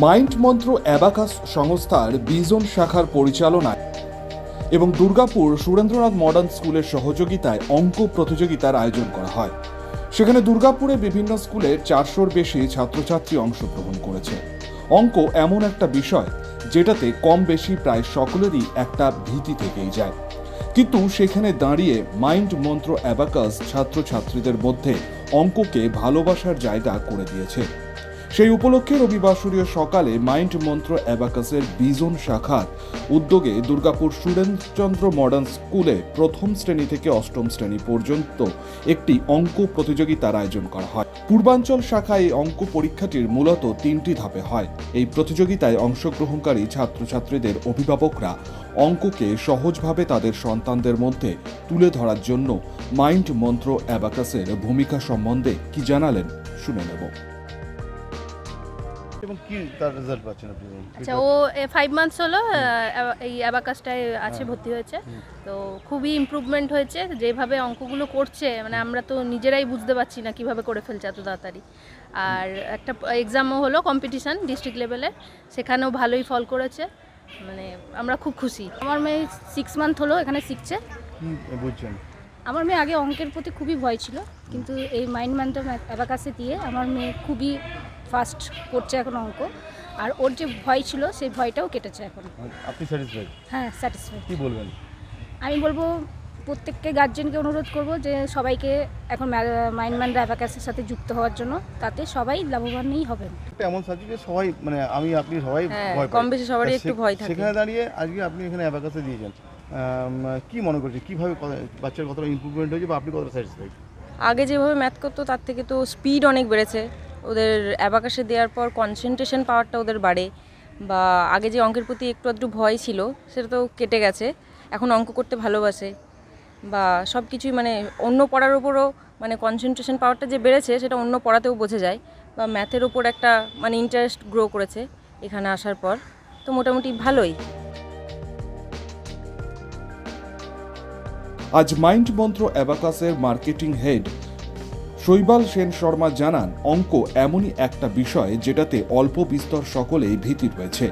Mind মন্ত্র abacus সংস্থার বিজন শাখার পরিচালনায় এবং দুর্গাপুর সুরেন্দ্রনাথ মডার্ন স্কুলের সহযোগিতায় অঙ্ক প্রতিযোগিতার আয়োজন করা হয়। সেখানে দুর্গাপুরে বিভিন্ন স্কুলের 400-র বেশি ছাত্রছাত্রী অংশগ্রহণ করেছে। অঙ্ক এমন একটা বিষয় যেটাতে কম বেশি প্রায় সকলেরই একটা ভীতি থেকেই যায়, কিন্তু সেখানে দাঁড়িয়ে মাইন্ড মন্ত্র অ্যাবাকাস ছাত্রছাত্রীদের মধ্যে অঙ্ককে ভালোবাসার জায়গা করে দিয়েছে। সেই উপলক্ষে রবিবাসরীয় সকালে মাইন্ড মন্ত্র অ্যাবাকাসের বিজন শাখার উদ্যোগে দুর্গাপুর সুরেন্দ্রচন্দ্র মডার্ন স্কুলে প্রথম শ্রেণী থেকে অষ্টম শ্রেণী পর্যন্ত একটি অঙ্ক প্রতিযোগিতার আয়োজন করা হয়। পূর্বাঞ্চল শাখায় এই অঙ্ক পরীক্ষাটির মূলত 3টি ধাপে হয়। এই প্রতিযোগিতায় অংশগ্রহণকারী ছাত্রছাত্রীদের অভিভাবকরা অঙ্ককে সহজভাবে তাদের সন্তানদের মধ্যে তুলে ধরার জন্য মাইন্ড মন্ত্র অ্যাবাকাসের ভূমিকা সম্বন্ধে কি জানালেন শুনে নেব। এবং কি তার রেজাল্ট পাচ্ছেন আপনি? আচ্ছা, ও 5 মান্থস হলো এই অ্যাবাকাসটায় আছে, ভর্তি হয়েছে। তো খুবই ইমপ্রুভমেন্ট হয়েছে, যেভাবে অঙ্কগুলো করছে মানে আমরা তো নিজেরাই বুঝতে পারছি না কিভাবে করে ফেলছে এত তাড়াতাড়ি। আর একটা এক্সামও হলো, কম্পিটিশান ডিস্ট্রিক্ট লেভেলে, সেখানেও ভালোই ফল করেছে, মানে আমরা খুব খুশি। আমার মেয়ে 6 মান্থ হলো এখানে শিখছে। বুঝছেন, আমার মেয়ে আগে অঙ্কের প্রতি খুবই ভয় ছিল, কিন্তু এই মাইন্ড মন্ত্র অ্যাবাকাসে দিয়ে আমার মেয়ে খুবই ফাস্ট করছে এখন অঙ্ক, আর ওর যে ভয় ছিল সেই ভয়টাও কেটেছে এখন। আপনি স্যাটিসফাইড? হ্যাঁ, স্যাটিসফাইড। কি বলবেন? আমি বলবো প্রত্যেককে গার্জেনকে অনুরোধ করব যে সবাইকে এখন মাইন্ড মন্ত্র অ্যাবাকাসের সাথে যুক্ত হওয়ার জন্য, তাতে সবাই লাভবানই হবেন। একটা এমন সাবজেক্টে সবাই মানে আপনি সবাই ভয় পায়, কম বেশি সবারই একটু ভয় থাকে। সেখানে দাঁড়িয়ে আজকে আপনি এখানে অ্যাবাকাসে দিয়েছেন, কি মনে করছেন কিভাবে বাচ্চার কতটা ইমপ্রুভমেন্ট হয়েছে বা আপনি কতটা স্যাটিসফাইড? আগে যেভাবে ম্যাথ করতো তার থেকে তো স্পিড অনেক বেড়েছে। ওদের অ্যাবাকাসে দেওয়ার পর কনসেন্ট্রেশন পাওয়ারটা ওদের বাড়ে, বা আগে যে অঙ্কের প্রতি একটু আধটু ভয় ছিল সেটা তো কেটে গেছে। এখন অঙ্ক করতে ভালোবাসে, বা সব কিছুই মানে অন্য পড়ার উপরও মানে কনসেন্ট্রেশন পাওয়ারটা যে বেড়েছে সেটা অন্য পড়াতেও বোঝা যায়, বা ম্যাথের ওপর একটা মানে ইন্টারেস্ট গ্রো করেছে এখানে আসার পর। তো মোটামুটি ভালোই। আজ মাইন্ড মন্ত্র অ্যাবাকাসের মার্কেটিং হেড শৈবাল সেন শর্মা জানান, অঙ্ক এমনই একটা বিষয় যেটাতে অল্প বিস্তর সকলেই ভীতি রয়েছে,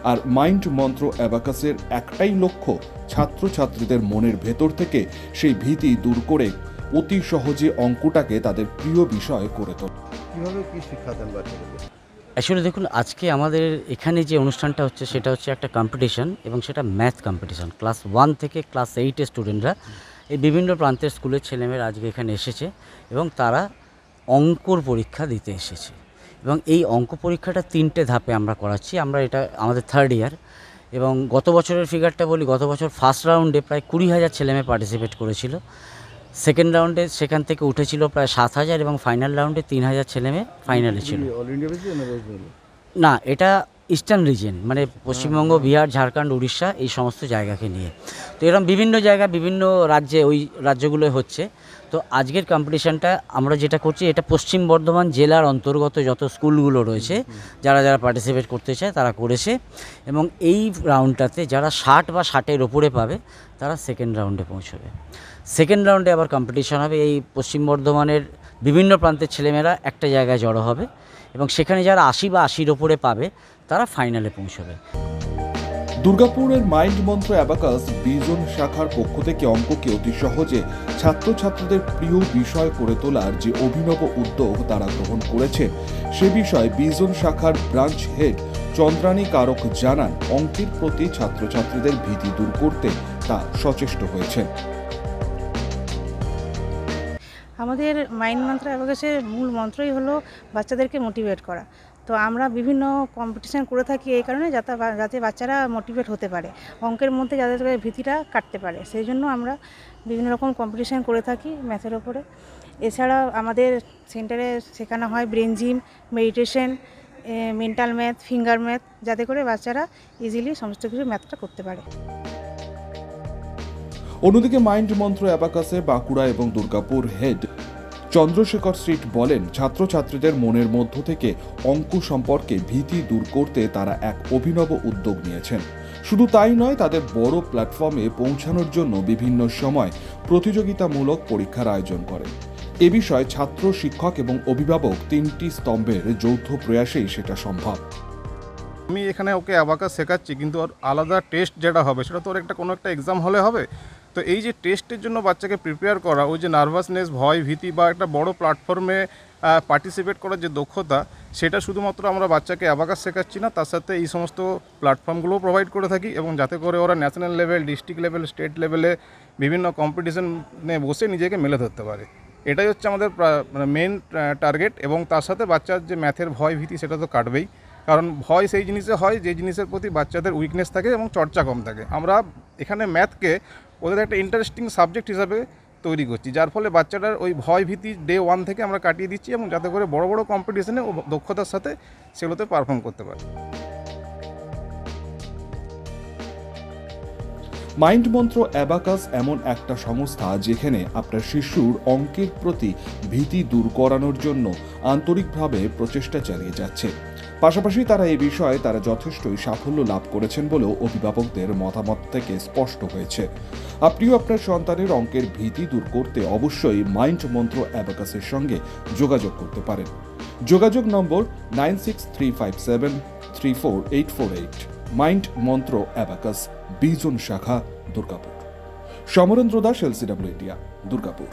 আর মাইন্ড মন্ত্র অ্যাবাকাসের একটাই লক্ষ্য ছাত্রছাত্রীদের মনের ভেতর থেকে সেই ভীতি দূর করে অতি সহজে অঙ্কটাকে তাদের প্রিয় বিষয় করে তোলে। কিভাবে কি শিক্ষা দেন বাচ্চাদের? আসলে দেখুন, আজকে আমাদের এখানে যে অনুষ্ঠানটা হচ্ছে সেটা হচ্ছে একটা কম্পিটিশান, এবং সেটা ম্যাথ কম্পিটিশান। ক্লাস 1 থেকে ক্লাস 8-এর স্টুডেন্টরা, এই বিভিন্ন প্রান্তের স্কুলের ছেলেমেয়েরা আজকে এখানে এসেছে এবং তারা অঙ্কর পরীক্ষা দিতে এসেছে। এবং এই অঙ্ক পরীক্ষাটা 3টে ধাপে আমরা করাচ্ছি। আমরা এটা আমাদের 3rd ইয়ার, এবং গত বছরের ফিগারটা বলি, গত বছর ফার্স্ট রাউন্ডে প্রায় 20,000 ছেলেমেয়ে পার্টিসিপেট করেছিল। সেকেন্ড রাউন্ডে সেখান থেকে উঠেছিল প্রায় 7,000, এবং ফাইনাল রাউন্ডে 3,000 ছেলেমেয়ে ফাইনালে ছিল। না, এটা ইস্টার্ন রিজিয়ন, মানে পশ্চিমবঙ্গ, বিহার, ঝাড়খণ্ড, উড়িষ্যা, এই সমস্ত জায়গাকে নিয়ে। তো এরকম বিভিন্ন জায়গা, বিভিন্ন রাজ্যে, ওই রাজ্যগুলোয় হচ্ছে। তো আজকের কম্পিটিশানটা আমরা যেটা করছি, এটা পশ্চিম বর্ধমান জেলার অন্তর্গত যত স্কুলগুলো রয়েছে, যারা যারা পার্টিসিপেট করতে চায় তারা করেছে। এবং এই রাউন্ডটাতে যারা 60 বা 60-এর ওপরে পাবে তারা সেকেন্ড রাউন্ডে পৌঁছবে। সেকেন্ড রাউন্ডে আবার কম্পিটিশান হবে। এই পশ্চিম বর্ধমানের বিভিন্ন প্রান্তের ছেলেমেয়েরা একটা জায়গায় জড়ো হবে, এবং সেখানে যারা 80 বা 80-এর ওপরে পাবে তারা ফাইনালে পৌঁছবে। দুর্গাপুরের মাইন্ড মন্ত্র অ্যাবাকাস বিজন শাখার পক্ষ থেকে অঙ্ককে অতি সহজে ছাত্রছাত্রীদের প্রিয় বিষয় করে তোলার যে অভিনব উদ্যোগ তারা গ্রহণ করেছে, সে বিষয়ে বিজন শাখার ব্রাঞ্চ হেড চন্দ্রানী কারক জানান, অঙ্কের প্রতি ছাত্রছাত্রীদের ভীতি দূর করতে তা সচেষ্ট হয়েছে। আমাদের মাইন্ড মন্ত্র অ্যাবাকাসের মূল মন্ত্রই হলো বাচ্চাদেরকে মোটিভেট করা। তো আমরা বিভিন্ন কম্পিটিশান করে থাকি এই কারণে, যাতে বাচ্চারা মোটিভেট হতে পারে, অঙ্কের মধ্যে যাদের ভীতিটা কাটতে পারে। সেই জন্য আমরা বিভিন্ন রকম কম্পিটিশান করে থাকি ম্যাথের ওপরে। এছাড়া আমাদের সেন্টারে শেখানো হয় brain gym, meditation, mental math, finger math, যাতে করে বাচ্চারা ইজিলি সমস্ত কিছু ম্যাথটা করতে পারে। অন্যদিকে মাইন্ড মন্ত্র অ্যাবাকাসের বাঁকুড়া এবং দুর্গাপুর হেড চন্দ্রশেখর স্ট্রিট বলেন, ছাত্রছাত্রীদের মনের মধ্য থেকে অঙ্ক সম্পর্কে ভীতি দূর করতে তারা এক অভিনব উদ্যোগ নিয়েছেন। শুধু তাই নয়, তাদের বড় প্ল্যাটফর্মে পৌঁছানোর জন্য বিভিন্ন সময় প্রতিযোগিতামূলক পরীক্ষার আয়োজন করেন। এ বিষয়ে ছাত্র, শিক্ষক এবং অভিভাবক 3টি স্তম্ভের যৌথ প্রয়াসেই সেটা সম্ভব। আমি এখানে ওকে অ্যাবাকাস শেখাচ্ছি, কিন্তু ওর আলাদা টেস্ট যেটা হবে সেটা তো ওর কোনো একটা এক্সাম হলে হবে। তো এই যে টেস্টের জন্য বাচ্চাকে প্রিপেয়ার করা, ওই যে নার্ভাসনেস, ভয়, ভীতি বা একটা বড় প্ল্যাটফর্মে পার্টিসিপেট করার যে দক্ষতা, সেটা শুধুমাত্র আমরা বাচ্চাকে অ্যাবাকাস শেখাচ্ছি না, তার সাথে এই সমস্ত প্ল্যাটফর্মগুলোও প্রোভাইড করে থাকি, এবং যাতে করে ওরা national level, district level, state লেভেলে বিভিন্ন কম্পিটিশনে বসে নিজেকে মেলে ধরতে পারে। এটাই হচ্ছে আমাদের মানে মেন টার্গেট। এবং তার সাথে বাচ্চার যে ম্যাথের ভয়, ভীতি, সেটা তো কাটবেই, কারণ ভয় সেই জিনিসে হয় যে জিনিসের প্রতি বাচ্চাদের উইকনেস থাকে এবং চর্চা কম থাকে। আমরা এখানে ম্যাথকে ওদের একটা ইন্টারেস্টিং সাবজেক্ট হিসাবে তৈরি করছি, যার ফলে বাচ্চাটার ওই ভয় ভীতি ডে 1 থেকে আমরা কাটিয়ে দিচ্ছি, এবং যাতে করে বড় বড় কম্পিটিশনে ও দক্ষতার সাথে সেগুলোতে পারফর্ম করতে পারে। মাইন্ড মন্ত্র অ্যাবাকাস এমন একটা সংস্থা যেখানে আপনার শিশুর অঙ্কের প্রতি ভীতি দূর করানোর জন্য আন্তরিকভাবে প্রচেষ্টা চালিয়ে যাচ্ছে। পাশাপাশি তারা এই বিষয়ে তারা যথেষ্টই সাফল্য লাভ করেছেন বলেও অভিভাবকদের মতামত থেকে স্পষ্ট হয়েছে। আপনিও আপনার সন্তানের অঙ্কের ভীতি দূর করতে অবশ্যই মাইন্ড মন্ত্র অ্যাবাকাসের সঙ্গে যোগাযোগ করতে পারেন। যোগাযোগ নম্বর 9635734848। মাইন্ড মন্ত্র অ্যাবাকাস, বিজন শাখা, দুর্গাপুর। Samarendra Das, LCW India, Durgapur.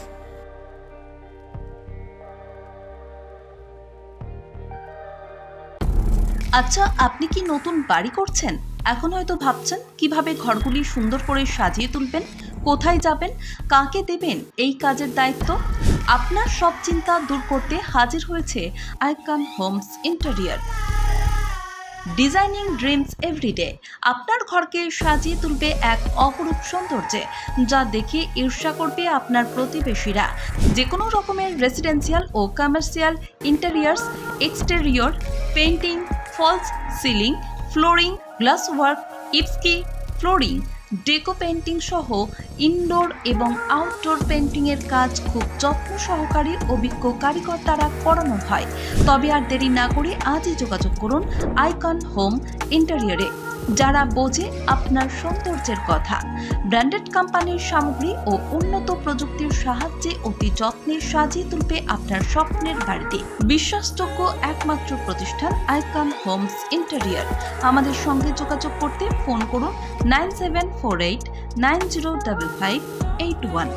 আচ্ছা, আপনি কি নতুন বাড়ি করছেন? এখন হয়তো ভাবছেন কিভাবে ঘরগুলি সুন্দর করে সাজিয়ে তুলবেন, কোথায় যাবেন, কাকে দেবেন এই কাজের দায়িত্ব। আপনার সব চিন্তা দূর করতে হাজির হয়েছে icon homes interior. Designing dreams everyday আপনার ঘরকে সাজিয়ে তুলবে এক অপরূপ সৌন্দর্যে, যা দেখে ঈর্ষা করবে আপনার প্রতিবেশীরা। যে কোনো রকমের রেসিডেন্সিয়াল ও commercial interiors, exterior, painting, false ceiling, flooring, glass work, ইপস্কি ফ্লোরিং, ডেকো পেইন্টিং সহ ইনডোর এবং আউটডোর পেইন্টিংয়ের কাজ খুব যত্ন সহকারে অভিজ্ঞ কারিগর দ্বারা করানো হয়। তবে আর দেরি না করে আজই যোগাযোগ করুন আইকন হোম ইন্টেরিয়রে, যারা বোঝে আপনার সৌন্দর্যের কথা। ব্র্যান্ডেড কোম্পানির সামগ্রী ও উন্নত প্রযুক্তির সাহায্যে অতি যত্নে সাজিয়ে তুলবে আপনার স্বপ্নের বাড়িতে। বিশ্বাসযোগ্য একমাত্র প্রতিষ্ঠান আইকন হোমস ইন্টেরিয়র। আমাদের সঙ্গে যোগাযোগ করতে ফোন করুন 9748905581।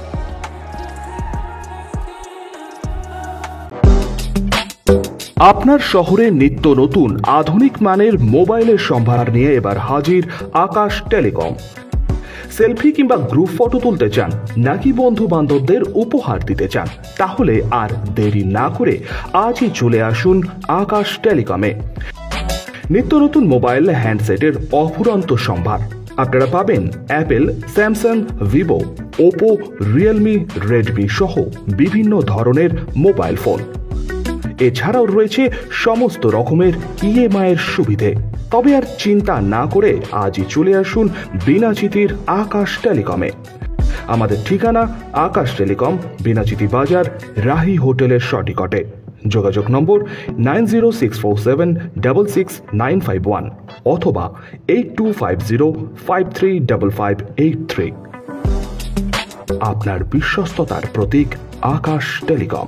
আপনার শহরে নিত্য নতুন আধুনিক মানের মোবাইলের সম্ভার নিয়ে এবার হাজির আকাশ টেলিকম। সেলফি কিংবা গ্রুপ ফটো তুলতে চান নাকি বন্ধু বান্ধবদের উপহার দিতে চান, তাহলে আর দেরি না করে আজই চলে আসুন আকাশ টেলিকমে। নিত্য নতুন মোবাইল হ্যান্ডসেটের অফুরন্ত সম্ভার আপনারা পাবেন Apple, Samsung, Vivo, Oppo, Realme, Redmi সহ বিভিন্ন ধরনের মোবাইল ফোন। এছাড়াও রয়েছে সমস্ত রকমের EMI এর সুবিধে। তবে আর চিন্তা না করে আজই চলে আসুন বিনাচিতির আকাশ টেলিকমে। আমাদের ঠিকানা আকাশ টেলিকম, বিনাচিতি বাজার, রাহি হোটেলের সটিকটে। যোগাযোগ নম্বর 9064766951 অথবা 8250535583। আপনার বিশ্বস্ততার প্রতীক আকাশ টেলিকম।